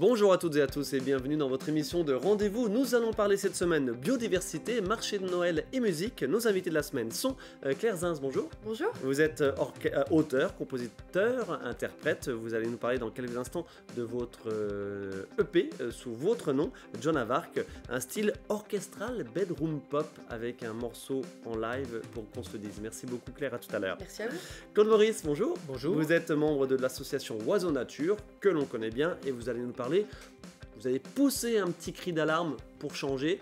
Bonjour à toutes et à tous et bienvenue dans votre émission de Rendez-vous. Nous allons parler cette semaine biodiversité, marché de Noël et musique. Nos invités de la semaine sont Claire Zins, bonjour. Bonjour. Vous êtes auteur, compositeur, interprète. Vous allez nous parler dans quelques instants de votre EP sous votre nom, John Avark. Un style orchestral bedroom pop avec un morceau en live pour qu'on se le dise. Merci beaucoup Claire, à tout à l'heure. Merci à vous. Claude Maurice, bonjour. Bonjour. Vous êtes membre de l'association Oiseaux Nature, que l'on connaît bien, et vous allez nous parler. Vous avez poussé un petit cri d'alarme pour changer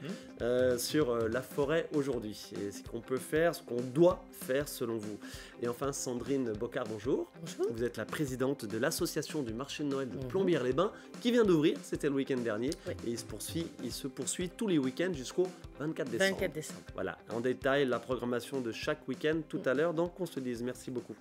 sur la forêt aujourd'hui. Et ce qu'on peut faire, ce qu'on doit faire selon vous. Et enfin, Sandrine Bocard, bonjour. Bonjour. Vous êtes la présidente de l'association du marché de Noël de Plombières-les-Bains, qui vient d'ouvrir, c'était le week-end dernier. Oui. Et il se poursuit tous les week-ends jusqu'au 24 décembre. 24 décembre. Voilà, en détail, la programmation de chaque week-end tout à l'heure, donc on se dise. Merci beaucoup.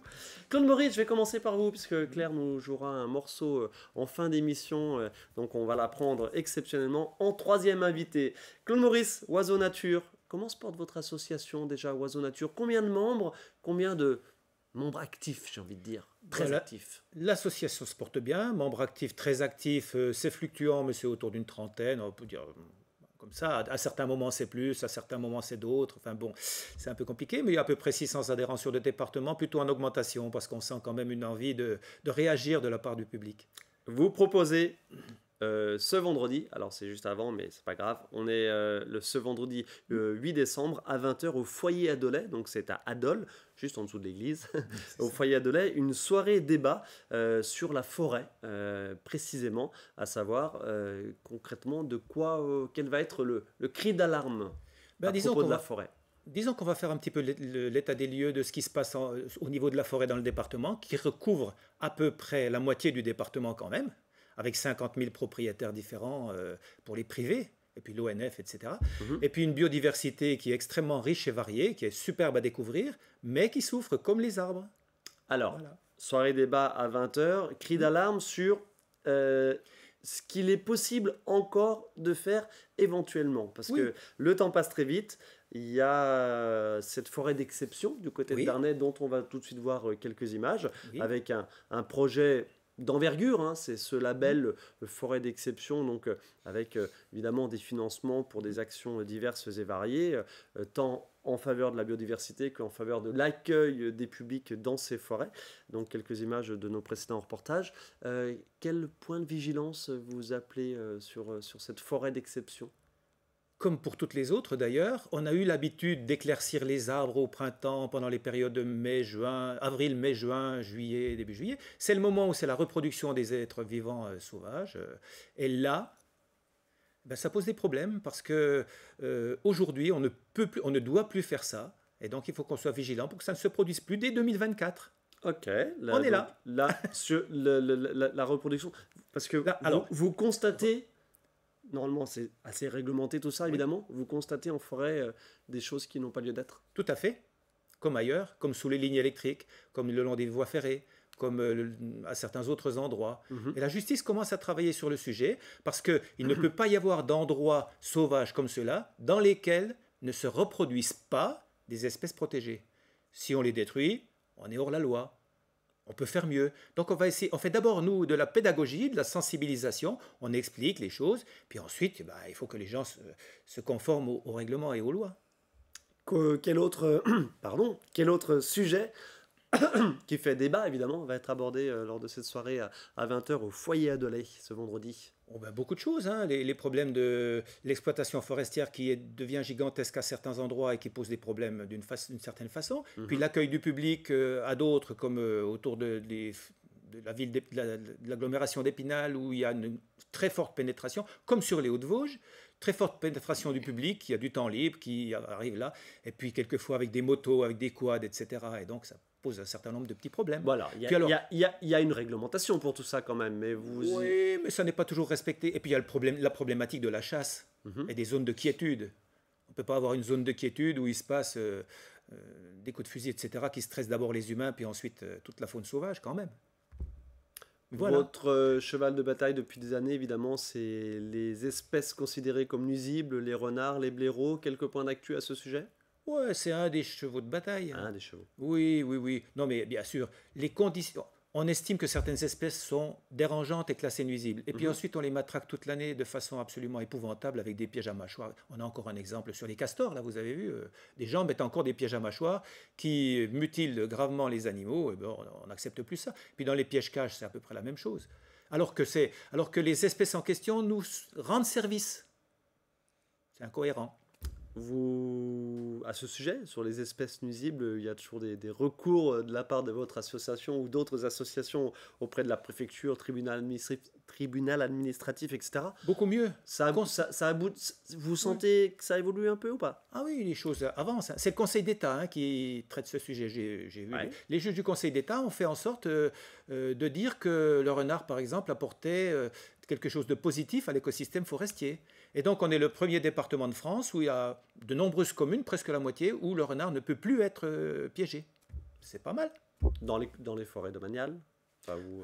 Claude Maurice, je vais commencer par vous, puisque Claire nous jouera un morceau en fin d'émission, donc on va l'apprendre exceptionnellement en troisième invité. Claude Maurice, Oiseaux Nature, comment se porte votre association déjà, Oiseaux Nature? Combien de membres? Combien de membres actifs, j'ai envie de dire? Très Voilà. actifs. L'association se porte bien, membres actifs, très actifs, c'est fluctuant, mais c'est autour d'une trentaine, on peut dire comme ça. À certains moments c'est plus, à certains moments c'est d'autres. Enfin bon, c'est un peu compliqué, mais il y a à peu près 600 adhérents sur le département, plutôt en augmentation, parce qu'on sent quand même une envie de réagir de la part du public. Vous proposez ce vendredi, alors c'est juste avant, mais c'est pas grave, on est ce vendredi 8 décembre à 20h au foyer Adolet, donc c'est à Adol, juste en dessous de l'église, au foyer Adolet, une soirée débat sur la forêt, précisément, à savoir concrètement de quoi, quel va être le cri d'alarme à propos de la forêt. Disons qu'on va faire un petit peu l'état des lieux de ce qui se passe au niveau de la forêt dans le département, qui recouvre à peu près la moitié du département quand même, avec 50 000 propriétaires différents pour les privés, et puis l'ONF, etc. Et puis une biodiversité qui est extrêmement riche et variée, qui est superbe à découvrir, mais qui souffre comme les arbres. Alors, Voilà. soirée débat à 20h, cri d'alarme sur ce qu'il est possible encore de faire éventuellement. Parce que le temps passe très vite. Il y a cette forêt d'exception du côté de Darney dont on va tout de suite voir quelques images, avec un projet d'envergure, hein, c'est ce label forêt d'exception, donc avec évidemment des financements pour des actions diverses et variées, tant en faveur de la biodiversité qu'en faveur de l'accueil des publics dans ces forêts. Donc quelques images de nos précédents reportages. Quel point de vigilance vous appelez sur cette forêt d'exception ? Comme pour toutes les autres d'ailleurs, on a eu l'habitude d'éclaircir les arbres au printemps pendant les périodes de mai, juin, avril, mai, juin, juillet, début juillet. C'est le moment où c'est la reproduction des êtres vivants sauvages. Et là, ça pose des problèmes parce que aujourd'hui, on ne doit plus faire ça. Et donc, il faut qu'on soit vigilant pour que ça ne se produise plus dès 2024. Ok, on est là. Là, sur la reproduction, parce que là, alors, vous constatez... Normalement, c'est assez réglementé tout ça, évidemment. Vous constatez en forêt des choses qui n'ont pas lieu d'être. Tout à fait. Comme ailleurs, comme sous les lignes électriques, comme le long des voies ferrées, comme à certains autres endroits. Et la justice commence à travailler sur le sujet parce qu'il ne peut pas y avoir d'endroits sauvages comme ceux-là dans lesquels ne se reproduisent pas des espèces protégées. Si on les détruit, on est hors la loi. On peut faire mieux. Donc on fait d'abord, nous, de la pédagogie, de la sensibilisation, on explique les choses, puis ensuite, il faut que les gens se conforment aux règlements et aux lois. Quel autre sujet qui fait débat, évidemment, va être abordé lors de cette soirée à 20h au foyer Adolet, ce vendredi? Beaucoup de choses, hein. Les problèmes de l'exploitation forestière qui devient gigantesque à certains endroits et qui pose des problèmes d'une certaine façon. Puis l'accueil du public à d'autres, comme autour de la ville de l'agglomération d'Épinal, où il y a une très forte pénétration, comme sur les Hauts-de-Vosges, très forte pénétration du public, qui a du temps libre, qui arrive là, et puis quelquefois avec des motos, avec des quads, etc. Et donc ça pose un certain nombre de petits problèmes. Voilà, il y a une réglementation pour tout ça quand même, mais Oui, mais ça n'est pas toujours respecté. Et puis il y a la problématique de la chasse et des zones de quiétude. On ne peut pas avoir une zone de quiétude où il se passe des coups de fusil, etc., qui stressent d'abord les humains, puis ensuite toute la faune sauvage quand même. Voilà. Votre cheval de bataille depuis des années, évidemment, c'est les espèces considérées comme nuisibles, les renards, les blaireaux. Quelques points d'actu à ce sujet? Ouais, c'est un des chevaux de bataille. Un des chevaux. Oui. Non, mais bien sûr, les conditions... on estime que certaines espèces sont dérangeantes et classées nuisibles. Et puis ensuite, on les matraque toute l'année de façon absolument épouvantable avec des pièges à mâchoires. On a encore un exemple sur les castors, là, vous avez vu, des gens mettent encore des pièges à mâchoires qui mutilent gravement les animaux. Et ben, on n'accepte plus ça. Puis dans les pièges-cages, c'est à peu près la même chose. Alors que les espèces en question nous rendent service. C'est incohérent. À ce sujet, sur les espèces nuisibles, il y a toujours des recours de la part de votre association ou d'autres associations auprès de la préfecture, tribunal administratif, etc. Beaucoup mieux. Vous sentez que ça évolue un peu ou pas? Ah oui, les choses avancent. C'est le Conseil d'État qui traite ce sujet. J'ai vu. Ouais. Les juges du Conseil d'État ont fait en sorte de dire que le renard, par exemple, apportait quelque chose de positif à l'écosystème forestier. Et donc, on est le premier département de France où il y a de nombreuses communes, presque la moitié, où le renard ne peut plus être piégé. C'est pas mal. Dans les forêts domaniales?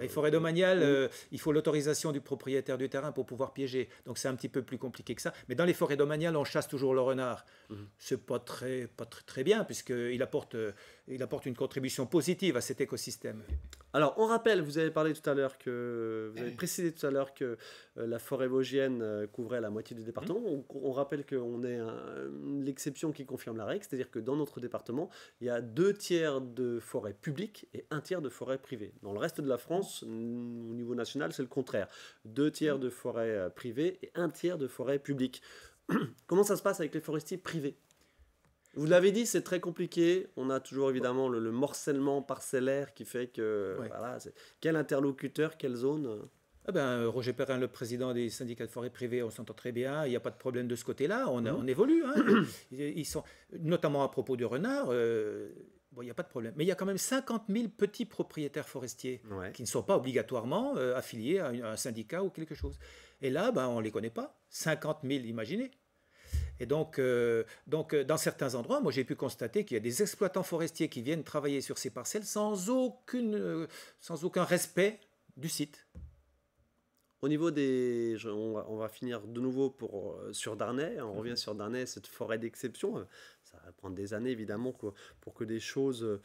Les forêts domaniales, il faut l'autorisation du propriétaire du terrain pour pouvoir piéger. Donc c'est un petit peu plus compliqué que ça. Mais dans les forêts domaniales, on chasse toujours le renard. C'est pas très bien, puisqu'il apporte une contribution positive à cet écosystème. Alors, on rappelle, vous avez précisé tout à l'heure que la forêt vosgienne couvrait la moitié du département. On rappelle qu'on est l'exception qui confirme la règle, c'est-à-dire que dans notre département, il y a 2/3 de forêt publique et 1/3 de forêt privée. Dans le reste de la France, au niveau national, c'est le contraire. 2/3 de forêt privée et 1/3 de forêt publique. Comment ça se passe avec les forestiers privés? Vous l'avez dit, c'est très compliqué. On a toujours évidemment le morcellement parcellaire qui fait que... Voilà, quel interlocuteur, quelle zone? Roger Perrin, le président des syndicats de forêt privée, on s'entend très bien, il n'y a pas de problème de ce côté-là, on évolue. Hein. Ils sont, notamment à propos du renard, il n'y a pas de problème. Mais il y a quand même 50 000 petits propriétaires forestiers qui ne sont pas obligatoirement affiliés à un syndicat ou quelque chose. Et là, on ne les connaît pas. 50 000, imaginez. Et donc, dans certains endroits, moi j'ai pu constater qu'il y a des exploitants forestiers qui viennent travailler sur ces parcelles sans aucun respect du site. Au niveau on va finir de nouveau sur Darney. On revient sur Darney, cette forêt d'exception. Ça va prendre des années évidemment pour que des choses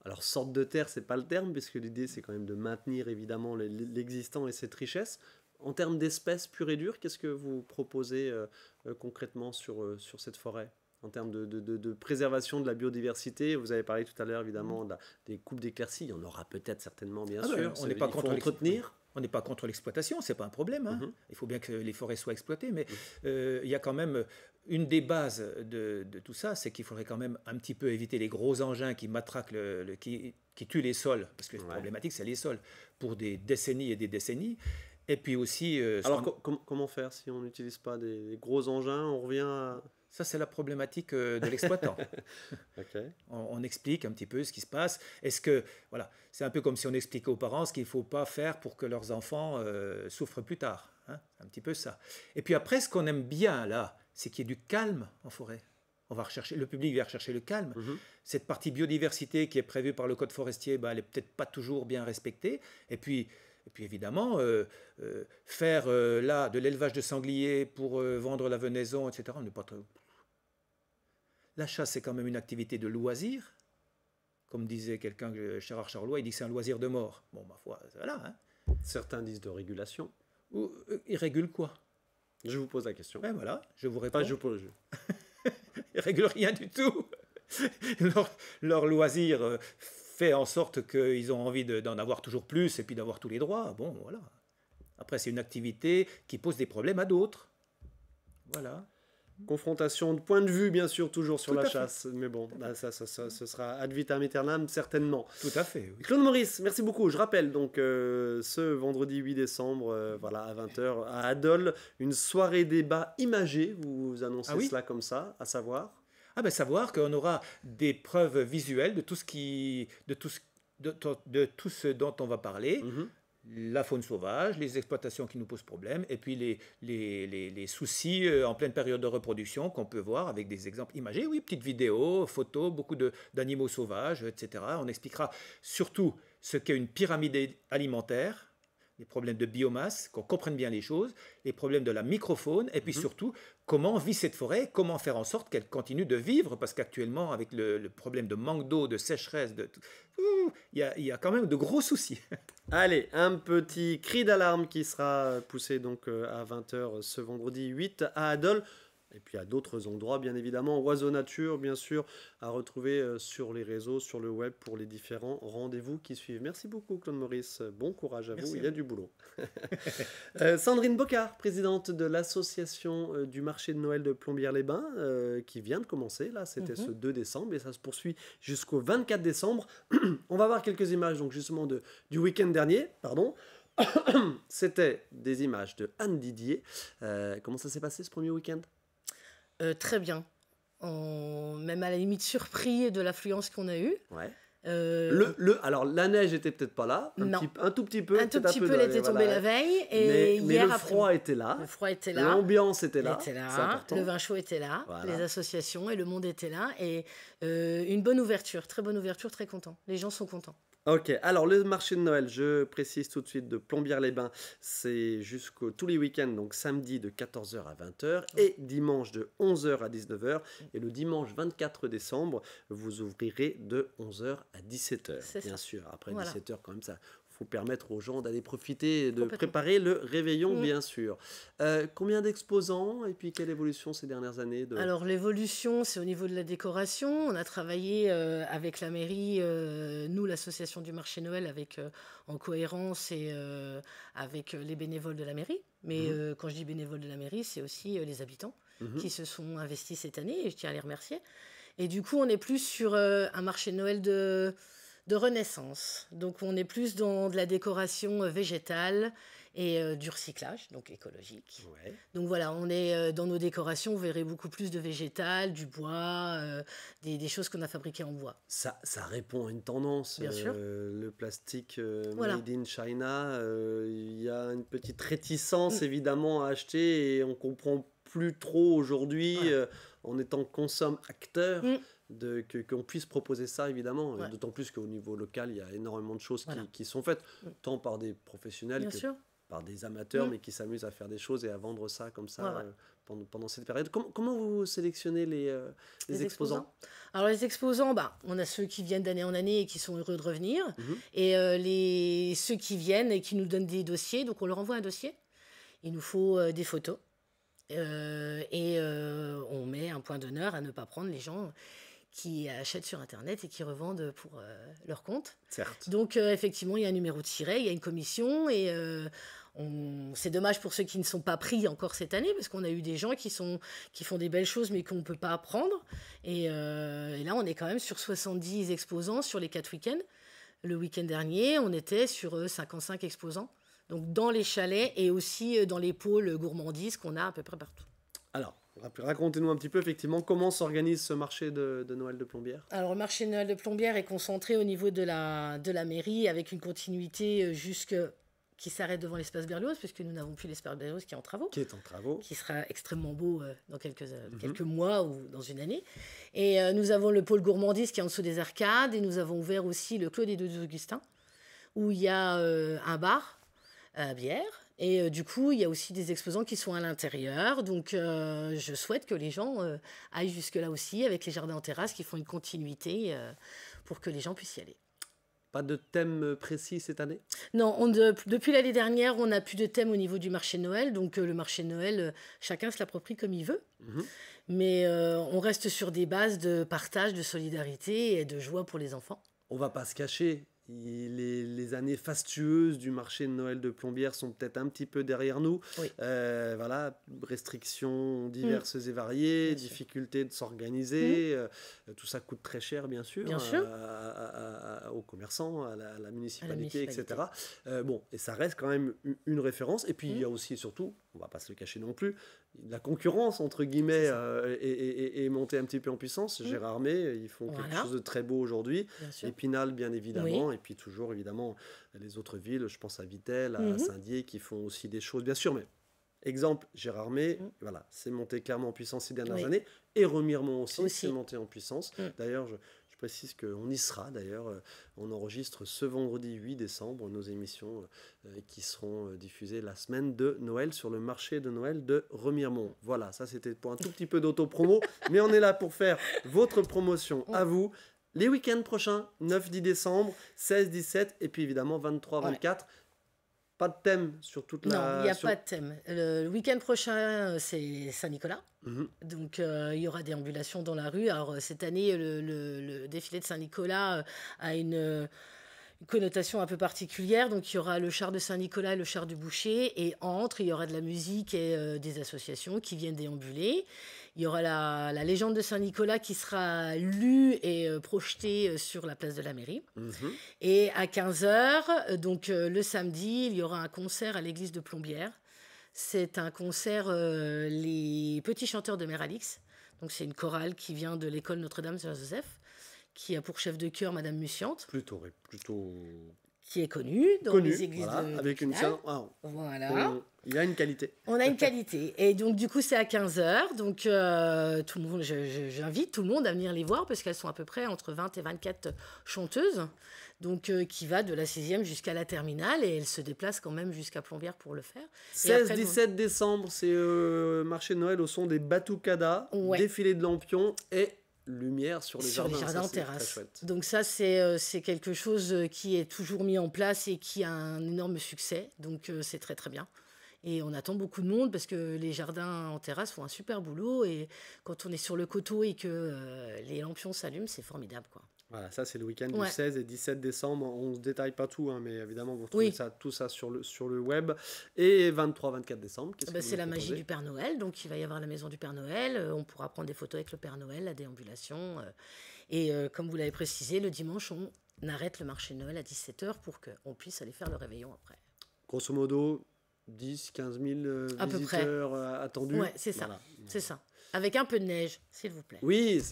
alors sortent de terre, c'est pas le terme, puisque l'idée c'est quand même de maintenir évidemment l'existant et cette richesse. En termes d'espèces pures et dures, qu'est-ce que vous proposez concrètement sur cette forêt? En termes de préservation de la biodiversité, vous avez parlé tout à l'heure évidemment des coupes d'éclaircies, il y en aura peut-être certainement bien sûr. On n'est pas contre l'entretenir. On n'est pas contre l'exploitation, c'est pas un problème. Hein. Il faut bien que les forêts soient exploitées, mais il y a quand même une des bases de tout ça, c'est qu'il faudrait quand même un petit peu éviter les gros engins qui matraquent, qui tuent les sols, parce que la problématique c'est les sols, pour des décennies et des décennies. Et puis aussi... Alors comment faire si on n'utilise pas des gros engins? On revient à... Ça, c'est la problématique de l'exploitant. Okay. On explique un petit peu ce qui se passe. Voilà, c'est un peu comme si on expliquait aux parents ce qu'il ne faut pas faire pour que leurs enfants souffrent plus tard. Hein, c'est un petit peu ça. Et puis après, ce qu'on aime bien là, c'est qu'il y ait du calme en forêt. Le public va rechercher le calme. Cette partie biodiversité qui est prévue par le code forestier, elle n'est peut-être pas toujours bien respectée. Et puis évidemment, faire là de l'élevage de sangliers pour vendre la venaison, etc., on n'est pas très... La chasse, c'est quand même une activité de loisir. Comme disait quelqu'un, Gérard Charlois, il dit que c'est un loisir de mort. Bon, ma foi, voilà. Hein. Certains disent de régulation. Ils régulent quoi? Je vous pose la question. Ben voilà, je vous réponds. Pas je vous pose le jeu. Ils ne régulent rien du tout. Leur loisir fait en sorte qu'ils ont envie d'en avoir toujours plus et puis d'avoir tous les droits. Bon, voilà. Après, c'est une activité qui pose des problèmes à d'autres. Voilà. Confrontation de point de vue, bien sûr, toujours sur la chasse. Mais bon, ça ce sera ad vitam aeternam, certainement. Tout à fait. Oui. Claude Maurice, merci beaucoup. Je rappelle donc ce vendredi 8 décembre, à 20h, à Adol, une soirée débat imagée. Vous annoncez cela comme ça, à savoir... savoir qu'on aura des preuves visuelles de tout ce dont on va parler. La faune sauvage, les exploitations qui nous posent problème, et puis les soucis en pleine période de reproduction qu'on peut voir avec des exemples imagés, petites vidéos, photos, beaucoup d'animaux sauvages, etc. On expliquera surtout ce qu'est une pyramide alimentaire. les problèmes de biomasse, qu'on comprenne bien les choses, les problèmes de la microfaune, et puis surtout, comment vit cette forêt, comment faire en sorte qu'elle continue de vivre, parce qu'actuellement, avec le problème de manque d'eau, de sécheresse, il y a quand même de gros soucis. Allez, un petit cri d'alarme qui sera poussé donc à 20h ce vendredi 8 à Adol. Et puis à d'autres endroits, bien évidemment. Oiseaux Nature, bien sûr, à retrouver sur les réseaux, sur le web, pour les différents rendez-vous qui suivent. Merci beaucoup, Claude Maurice. Bon courage à vous, il y a du boulot. Sandrine Bocard, présidente de l'association du marché de Noël de Plombières-les-Bains, qui vient de commencer. Là, c'était ce 2 décembre et ça se poursuit jusqu'au 24 décembre. On va voir quelques images, donc justement, du week-end dernier. Pardon. C'était des images de Anne Didier. Comment ça s'est passé ce premier week-end ? Très bien. Même à la limite surpris de l'affluence qu'on a eue. Ouais. Alors, la neige était peut-être pas là. Un tout petit peu. Un tout petit peu, elle était tombée la veille. Et mais hier, le froid était là. Le froid était là. L'ambiance était là. C'est important. Le vin chaud était là. Voilà. Les associations et le monde étaient là. Et une bonne ouverture, très bonne ouverture, très content. Les gens sont contents. Ok, alors le marché de Noël, je précise tout de suite, de Plombières-les-Bains, c'est tous les week-ends, donc samedi de 14h à 20h et dimanche de 11h à 19h. Et le dimanche 24 décembre, vous ouvrirez de 11h à 17h, bien sûr. Après 17h, quand même, ça faut permettre aux gens d'aller profiter, de préparer le réveillon, bien sûr. Combien d'exposants et puis quelle évolution ces dernières années Alors l'évolution, c'est au niveau de la décoration. On a travaillé avec la mairie, nous l'association du marché Noël, en cohérence et avec les bénévoles de la mairie. Mais quand je dis bénévoles de la mairie, c'est aussi les habitants qui se sont investis cette année et je tiens à les remercier. Et du coup, on est plus sur un marché de Noël de renaissance. Donc on est plus dans de la décoration végétale et du recyclage, donc écologique. Ouais. Donc voilà, on est dans nos décorations, vous verrez beaucoup plus de végétal, du bois, des choses qu'on a fabriquées en bois. Ça répond à une tendance. Bien sûr. Le plastique made in China, il y a une petite réticence évidemment à acheter et on comprend plus trop aujourd'hui en étant consomme-acteur. Qu'on puisse proposer ça, évidemment. D'autant plus qu'au niveau local, il y a énormément de choses qui sont faites, tant par des professionnels que par des amateurs, mais qui s'amusent à faire des choses et à vendre ça comme ça pendant cette période. Comment vous sélectionnez les exposants ? Alors les exposants, on a ceux qui viennent d'année en année et qui sont heureux de revenir, et ceux qui viennent et qui nous donnent des dossiers, donc on leur envoie un dossier. Il nous faut des photos. Et on met un point d'honneur à ne pas prendre les gens qui achètent sur Internet et qui revendent pour leur compte. Certes. Donc, effectivement, il y a un numéro de siret, il y a une commission et c'est dommage pour ceux qui ne sont pas pris encore cette année parce qu'on a eu des gens qui font des belles choses mais qu'on ne peut pas prendre. Et là, on est quand même sur 70 exposants sur les 4 week-ends. Le week-end dernier, on était sur 55 exposants. Donc, dans les chalets et aussi dans les pôles gourmandises qu'on a à peu près partout. Alors, racontez-nous un petit peu, effectivement, comment s'organise ce marché de Noël de Plombières ? Alors, le marché de Noël de Plombières est concentré au niveau de la mairie avec une continuité qui s'arrête devant l'espace Berlioz, puisque nous n'avons plus l'espace Berlioz qui est en travaux. Qui sera extrêmement beau dans quelques mois ou dans une année. Et nous avons le pôle gourmandise qui est en dessous des arcades. Et nous avons ouvert aussi le Clos des Deux Augustins, où il y a un bar à bière. Et du coup, il y a aussi des exposants qui sont à l'intérieur. Donc, je souhaite que les gens aillent jusque-là aussi, avec les jardins en terrasse qui font une continuité pour que les gens puissent y aller. Pas de thème précis cette année ? Non, depuis l'année dernière, on n'a plus de thème au niveau du marché de Noël. Donc, le marché de Noël, chacun se l'approprie comme il veut. Mais on reste sur des bases de partage, de solidarité et de joie pour les enfants. On ne va pas se cacher. Les années fastueuses du marché de Noël de Plombières sont peut-être un petit peu derrière nous. Oui. Voilà, restrictions diverses et variées, difficultés de s'organiser. Tout ça coûte très cher, bien sûr, aux commerçants, à la municipalité, etc. Et ça reste quand même une référence. Et puis, il y a aussi, surtout, on ne va pas se le cacher non plus, la concurrence, entre guillemets, est montée un petit peu en puissance. Gérard May, ils font quelque chose de très beau aujourd'hui. Épinal, bien évidemment. Et puis toujours, évidemment, les autres villes, je pense à Vittel, à Saint-Dié, qui font aussi des choses, bien sûr. Mais exemple, Gérard May, voilà, c'est monté clairement en puissance ces dernières années. Et Remiremont aussi, c'est monté en puissance. D'ailleurs, je précise qu'on y sera d'ailleurs. On enregistre ce vendredi 8 décembre nos émissions qui seront diffusées la semaine de Noël sur le marché de Noël de Remiremont. Voilà, ça c'était pour un tout petit peu d'auto-promo, mais on est là pour faire votre promotion à vous. Les week-ends prochains, 9-10 décembre, 16-17 et puis évidemment 23-24. Pas de thème sur toute la... Non, il n'y a pas de thème. Le week-end prochain, c'est Saint-Nicolas. Donc, il y aura déambulation dans la rue. Alors, cette année, le défilé de Saint-Nicolas a une connotation un peu particulière. Donc, il y aura le char de Saint-Nicolas et le char du boucher. Et entre, il y aura de la musique et des associations qui viennent déambuler. Il y aura la légende de Saint-Nicolas qui sera lue et projetée sur la place de la mairie. Et à 15h, donc le samedi, il y aura un concert à l'église de Plombières. C'est un concert les petits chanteurs de Mère Alix. Donc c'est une chorale qui vient de l'école Notre-Dame Saint-Joseph, qui a pour chef de chœur Madame Mussiante. Plutôt. Qui est connue dans les églises de avec une scène. Voilà. Il y a une qualité. On a une qualité. Et donc, du coup, c'est à 15h. Donc, tout le monde, j'invite tout le monde à venir les voir parce qu'elles sont à peu près entre 20 et 24 chanteuses. Donc, qui va de la 6e jusqu'à la terminale. Et elles se déplacent quand même jusqu'à Plombières pour le faire. 16-17 décembre, c'est marché de Noël au son des batucadas, défilé de lampions et lumière sur les jardins en terrasse. Donc ça, c'est quelque chose qui est toujours mis en place et qui a un énorme succès. Donc c'est très très bien. Et on attend beaucoup de monde parce que les jardins en terrasse font un super boulot. Et quand on est sur le coteau et que les lampions s'allument, c'est formidable, quoi. Voilà, ça c'est le week-end du 16 et 17 décembre. On ne se détaille pas tout, hein, mais évidemment, vous retrouvez tout ça sur le web. Et 23-24 décembre, c'est la magie du Père Noël. Donc il va y avoir la maison du Père Noël. On pourra prendre des photos avec le Père Noël, la déambulation. Et comme vous l'avez précisé, le dimanche, on arrête le marché de Noël à 17h pour qu'on puisse aller faire le réveillon après. Grosso modo, 10-15 000 visiteurs attendus. Ouais, c'est ça. Voilà. C'est ça. Avec un peu de neige, s'il vous plaît. Oui,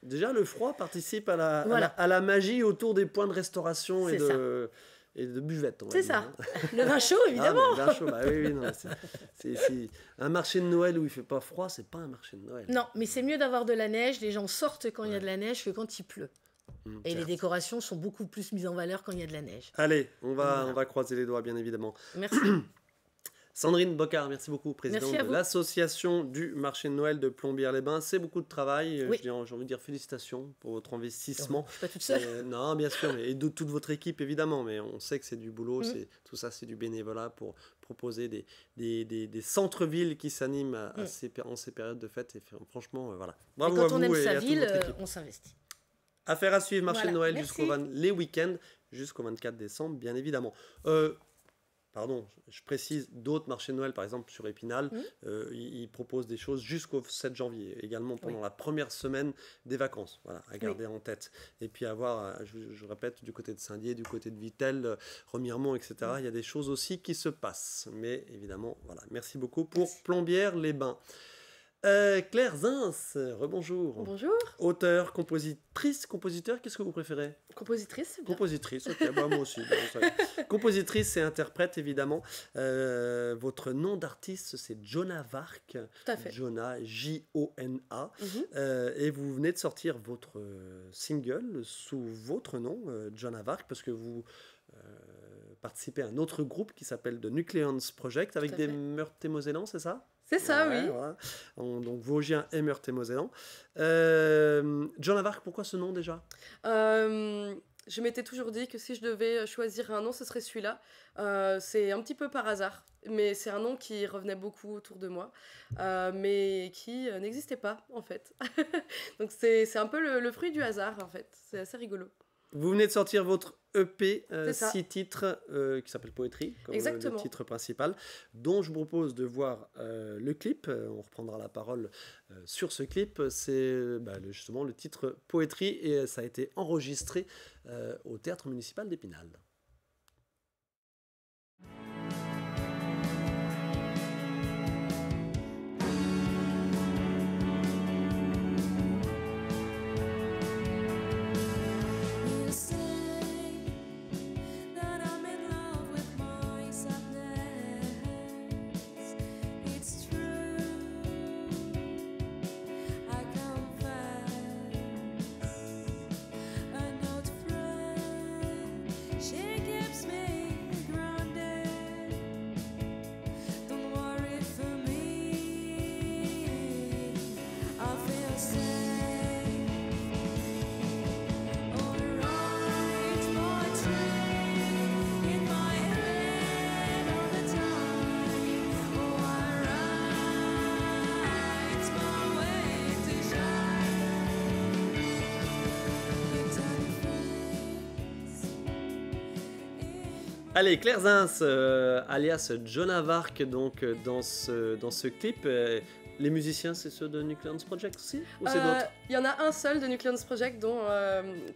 déjà le froid participe à la magie autour des points de restauration et de buvettes. C'est ça. Le vin chaud, évidemment. Le vin chaud, c'est un marché de Noël où il fait pas froid, c'est pas un marché de Noël. Non, mais c'est mieux d'avoir de la neige. Les gens sortent quand il y a de la neige que quand il pleut. Et les décorations sont beaucoup plus mises en valeur quand il y a de la neige. Allez, on va croiser les doigts, bien évidemment. Merci. Sandrine Bocard, merci beaucoup, présidente de l'association du marché de Noël de Plombières-les-Bains. C'est beaucoup de travail. J'ai envie de dire félicitations pour votre investissement. Je ne suis pas toute seule. Non, bien sûr, et de toute votre équipe, évidemment. Mais on sait que c'est du boulot. Tout ça, c'est du bénévolat pour proposer des centres-villes qui s'animent en ces périodes de fête. Et franchement, voilà. Bravo à vous. Quand on aime sa ville, on s'investit. Affaire à suivre, marché de Noël les week-ends jusqu'au 24 décembre, bien évidemment. Pardon, je précise, d'autres marchés de Noël, par exemple sur Épinal, ils proposent des choses jusqu'au 7 janvier, également pendant la première semaine des vacances, voilà, à garder en tête. Et puis avoir, je répète, du côté de Saint-Dié, du côté de Vittel, Remiremont, etc., il y a des choses aussi qui se passent. Mais évidemment, voilà, merci beaucoup pour Plombières-les-Bains. Claire Zins, rebonjour. Bonjour. Auteur, compositeur, qu'est-ce que vous préférez? Compositrice, c'est bien. Compositrice, ok, moi aussi. Compositrice et interprète, évidemment. Votre nom d'artiste, c'est Jona Vark. Tout à fait. Jona, J-O-N-A. Et vous venez de sortir votre single sous votre nom, Jona Vark, parce que vous participez à un autre groupe qui s'appelle The Nucleons Project, avec des Meurthe-et-Mosellans, c'est ça? C'est ça, oui. Voilà. Donc Vosgien et Meurthe-et-Mosellans. Jona Vark, pourquoi ce nom déjà? Je m'étais toujours dit que si je devais choisir un nom, ce serait celui-là. C'est un petit peu par hasard, mais c'est un nom qui revenait beaucoup autour de moi, mais qui n'existait pas, en fait. Donc c'est un peu le fruit du hasard, en fait. C'est assez rigolo. Vous venez de sortir votre EP, 6 titres, qui s'appelle Poétrie, comme le titre principal, dont je vous propose de voir le clip. On reprendra la parole sur ce clip. C'est justement le titre Poétrie, et ça a été enregistré au Théâtre municipal d'Épinal. Allez, Claire Zins, alias Joan of Arc, donc dans ce clip. Les musiciens, c'est ceux de Nucleons Project aussi ou c'est d'autres? Il y en a un seul de Nucleons Project, dont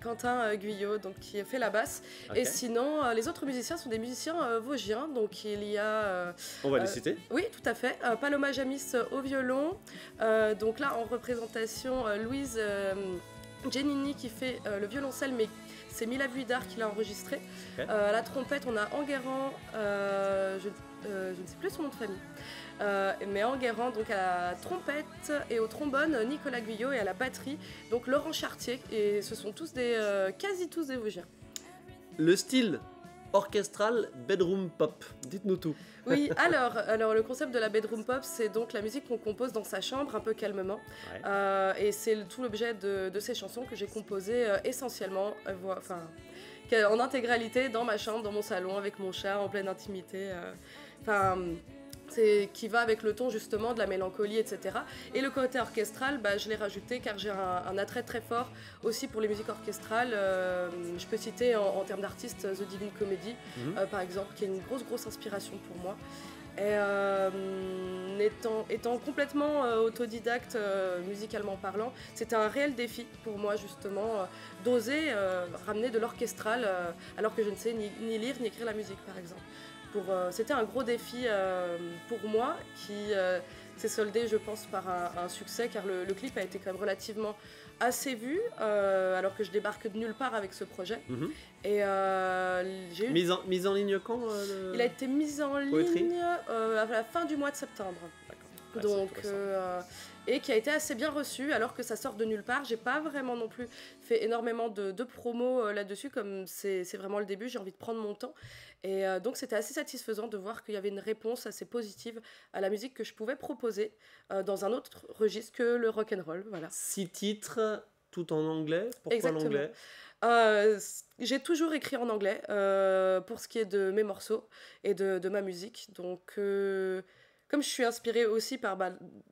Quentin Guyot, donc, qui fait la basse. Okay. Et sinon, les autres musiciens sont des musiciens vosgiens. Donc il y a... On va les citer. Oui, tout à fait. Paloma Jamis au violon. Donc là, en représentation, Louise Giannini qui fait le violoncelle, mais c'est Mila Vuidard qui l'a enregistré. Okay. À la trompette, on a Enguerrand, je ne sais plus son nom de famille. Mais Enguerrand donc à la trompette et au trombone Nicolas Guyot et à la batterie donc Laurent Chartier, et ce sont tous quasi tous des Vosgiens. Le style orchestral bedroom pop, dites-nous tout. Oui, alors le concept de la bedroom pop, c'est donc la musique qu'on compose dans sa chambre un peu calmement, ouais. Et c'est tout l'objet de ces chansons que j'ai composées essentiellement en intégralité dans ma chambre, dans mon salon avec mon chat en pleine intimité. C'est qui va avec le ton justement de la mélancolie, etc. Et le côté orchestral, je l'ai rajouté car j'ai un attrait très fort aussi pour les musiques orchestrales. Je peux citer en termes d'artistes The Divine Comedy, par exemple, qui est une grosse inspiration pour moi. Et étant complètement autodidacte musicalement parlant, c'était un réel défi pour moi justement d'oser ramener de l'orchestral alors que je ne sais ni lire ni écrire la musique, par exemple. C'était un gros défi pour moi qui s'est soldé, je pense, par un succès, car le clip a été quand même relativement assez vu, alors que je débarque de nulle part avec ce projet. Et j'ai eu... Mise en ligne quand Il a été mis en ligne à la fin du mois de septembre. D'accord. Donc, et qui a été assez bien reçu, alors que ça sort de nulle part. J'ai pas vraiment non plus fait énormément de promos là-dessus, comme c'est vraiment le début, j'ai envie de prendre mon temps. Et donc c'était assez satisfaisant de voir qu'il y avait une réponse assez positive à la musique que je pouvais proposer dans un autre registre que le rock'n'roll. Voilà. 6 titres, tout en anglais. Pourquoi Exactement. l'anglais? J'ai toujours écrit en anglais pour ce qui est de mes morceaux et de ma musique. Donc, comme je suis inspirée aussi par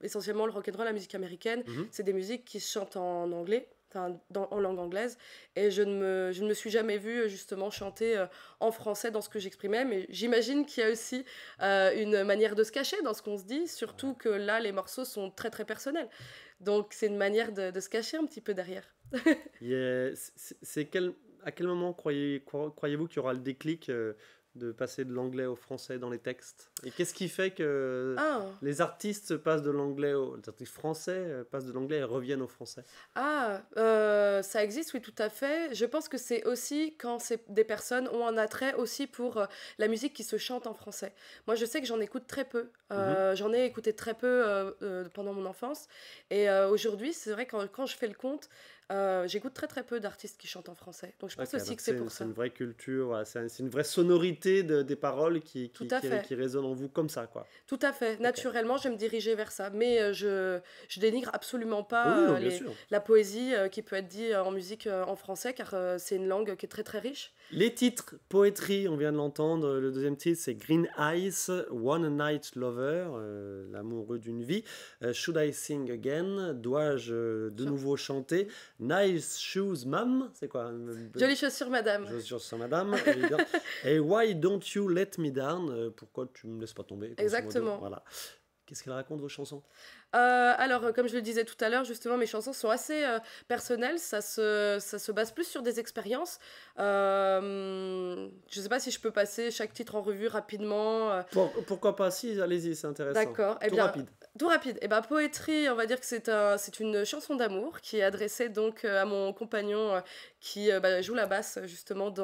essentiellement le rock'n'roll, la musique américaine, c'est des musiques qui se chantent en anglais. En langue anglaise, et je ne me suis jamais vue justement chanter en français dans ce que j'exprimais, mais j'imagine qu'il y a aussi une manière de se cacher dans ce qu'on se dit, surtout que là les morceaux sont très très personnels, donc c'est une manière de se cacher un petit peu derrière. À quel moment croyez-vous qu'il y aura le déclic de passer de l'anglais au français dans les textes? Et qu'est-ce qui fait que les artistes passent de l'anglais les artistes français passent de l'anglais et reviennent au français? Ça existe, oui, tout à fait. Je pense que c'est aussi quand des personnes ont un attrait aussi pour la musique qui se chante en français. Moi, je sais que j'en écoute très peu. J'en ai écouté très peu pendant mon enfance. Et aujourd'hui, c'est vrai, quand je fais le compte, j'écoute très très peu d'artistes qui chantent en français. Donc je pense aussi que c'est pour ça. C'est une vraie culture, voilà, c'est une vraie sonorité des paroles qui résonnent en vous comme ça, quoi. Tout à fait. Naturellement, je vais me diriger vers ça. Mais je dénigre absolument pas la poésie qui peut être dite en musique en français, car c'est une langue qui est très très riche. Les titres, poétrie, on vient de l'entendre. Le deuxième titre, c'est Green Eyes, One Night Lover, l'amoureux d'une vie. Should I Sing Again? Dois-je de nouveau chanter? Nice Shoes Ma'am, c'est quoi? Jolies chaussures madame. Jolies chaussures madame. Et Why Don't You Let Me Down? Pourquoi tu me laisses pas tomber? Exactement. Voilà. Qu'est-ce qu'elle raconte, vos chansons? Alors, comme je le disais tout à l'heure, justement, mes chansons sont assez personnelles. Ça se base plus sur des expériences. Je ne sais pas si je peux passer chaque titre en revue rapidement. Pourquoi pas? Si, allez-y, c'est intéressant. D'accord. Tout rapide. Poétrie, on va dire que c'est une chanson d'amour qui est adressée donc à mon compagnon qui joue la basse justement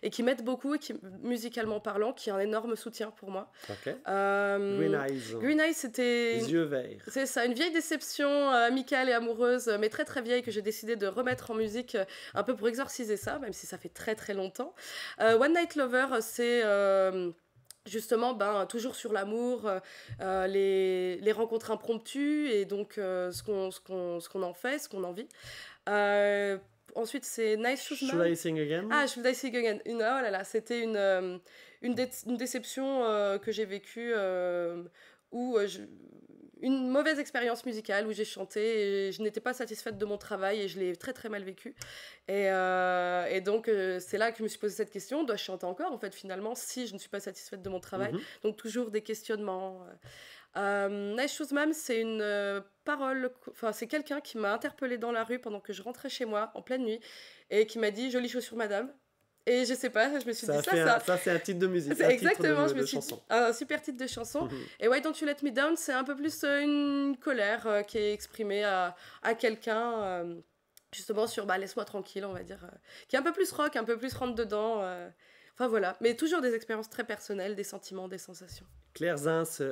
et qui m'aide beaucoup, et qui, musicalement parlant, qui est un énorme soutien pour moi. Okay. Green Eyes. Green Eyes, c'était... Les yeux verts. C'est ça, une vieille déception amicale et amoureuse, mais très très vieille, que j'ai décidé de remettre en musique un peu pour exorciser ça, même si ça fait très très longtemps. One Night Lover, c'est... justement, toujours sur l'amour, les rencontres impromptues, et donc ce qu'on en fait, ce qu'on en vit. Ensuite, c'est Nice Shoes Should I Sing Again? Should I Sing Again? Oh là là, c'était une déception que j'ai vécue, où une mauvaise expérience musicale où j'ai chanté et je n'étais pas satisfaite de mon travail et je l'ai très très mal vécu. Et donc, c'est là que je me suis posé cette question, dois-je chanter encore en fait finalement si je ne suis pas satisfaite de mon travail? Donc, toujours des questionnements. Nice Shoes Ma'am, c'est une c'est quelqu'un qui m'a interpellée dans la rue pendant que je rentrais chez moi en pleine nuit et qui m'a dit jolie chaussure madame. Et je sais pas, je me suis dit ça c'est un titre de musique, c'est exactement, je me suis chanson. dit un super titre de chanson. Et Why Don't You Let Me Down, c'est un peu plus une colère qui est exprimée à quelqu'un justement sur laisse-moi tranquille, on va dire, qui est un peu plus rock, un peu plus rentre dedans. Enfin voilà, mais toujours des expériences très personnelles, des sentiments, des sensations. Claire Zins,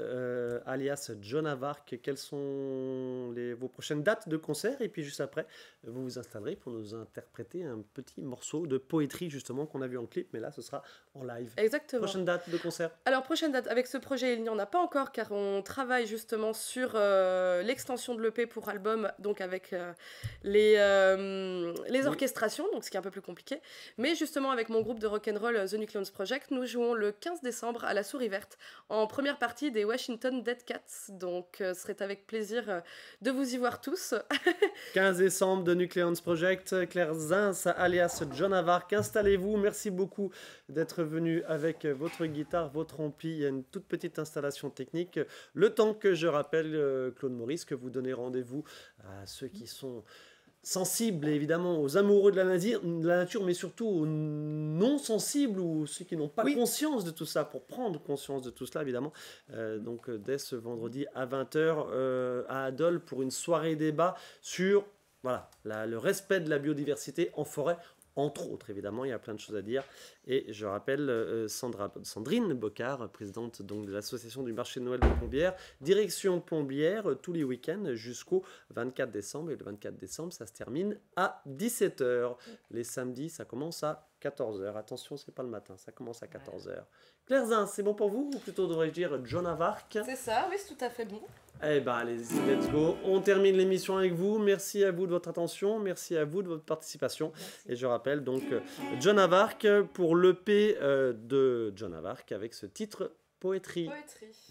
alias Joan of Arc, quelles sont vos prochaines dates de concert? Et puis juste après, vous vous installerez pour nous interpréter un petit morceau de poétrie justement qu'on a vu en clip, mais là ce sera en live. Exactement. Prochaine date de concert? Alors prochaine date, avec ce projet il n'y en a pas encore car on travaille justement sur l'extension de l'EP pour album, donc avec les orchestrations, donc ce qui est un peu plus compliqué. Mais justement avec mon groupe de rock'n'roll The Nucleons Project, nous jouons le 15 décembre à la Souris Verte en première partie des Washington Dead Cats, donc ce serait avec plaisir de vous y voir tous. 15 décembre de Nucleons Project, Claire Zins alias Joan of Arc, installez-vous, merci beaucoup d'être venu avec votre guitare, votre ampli, il y a une toute petite installation technique, le temps que je rappelle Claude Maurice que vous donnez rendez-vous à ceux qui sont sensibles évidemment aux amoureux de la nature, mais surtout aux non-sensibles ou ceux qui n'ont pas conscience de tout ça, pour prendre conscience de tout cela évidemment. Donc dès ce vendredi à 20h à Adol pour une soirée débat sur le respect de la biodiversité en forêt. Entre autres, évidemment, il y a plein de choses à dire. Et je rappelle Sandrine Bocard, présidente donc, de l'association du marché de Noël de Plombières, direction Plombières tous les week-ends jusqu'au 24 décembre. Et le 24 décembre, ça se termine à 17h. Les samedis, ça commence à 14h. Attention, c'est pas le matin, ça commence à 14h. Claire Zins, c'est bon pour vous? Ou plutôt devrais-je dire Joan of Arc? C'est ça, oui, c'est tout à fait bon. Eh bien, allez-y, let's go. On termine l'émission avec vous. Merci à vous de votre attention. Merci à vous de votre participation. Merci. Et je rappelle donc Joan of Arc pour l'EP de Joan of Arc avec ce titre Poétrie.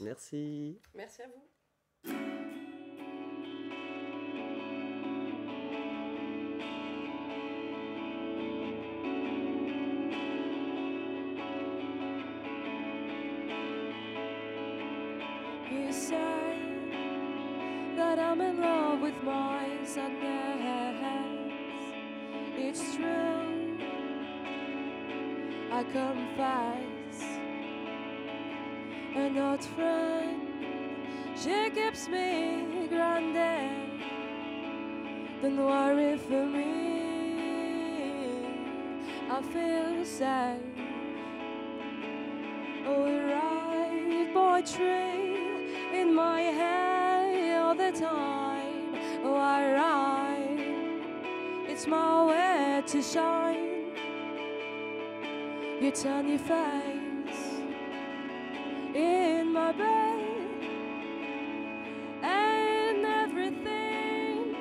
Merci. Merci à vous. You say that I'm in love with my sadness. It's true, I confess. An old friend, she keeps me grounded. Don't worry for me, I feel safe. Oh, write poetry in my head all the time. Oh, I write, it's my way to shine. You turn your face in my bed, and everything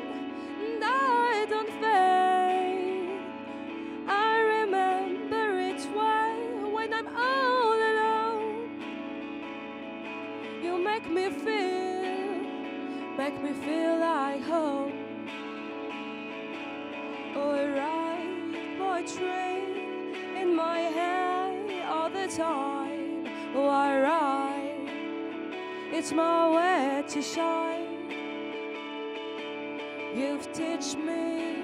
died on fade. I remember each way when I'm all alone. You make me feel like home. Oh, I write poetry in my head all the time. Oh, I write, it's my way to shine. You've taught me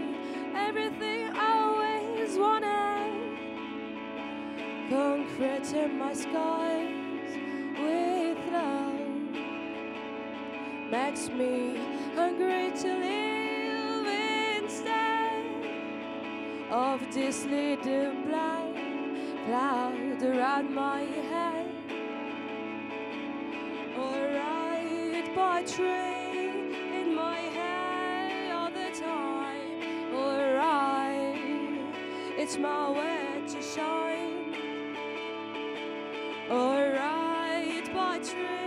everything I always wanted. Concrete in my skies with love makes me hungry to live instead of this little black cloud around my head. Alright, poetry in my head all the time. Alright, it's my way to shine. Alright, poetry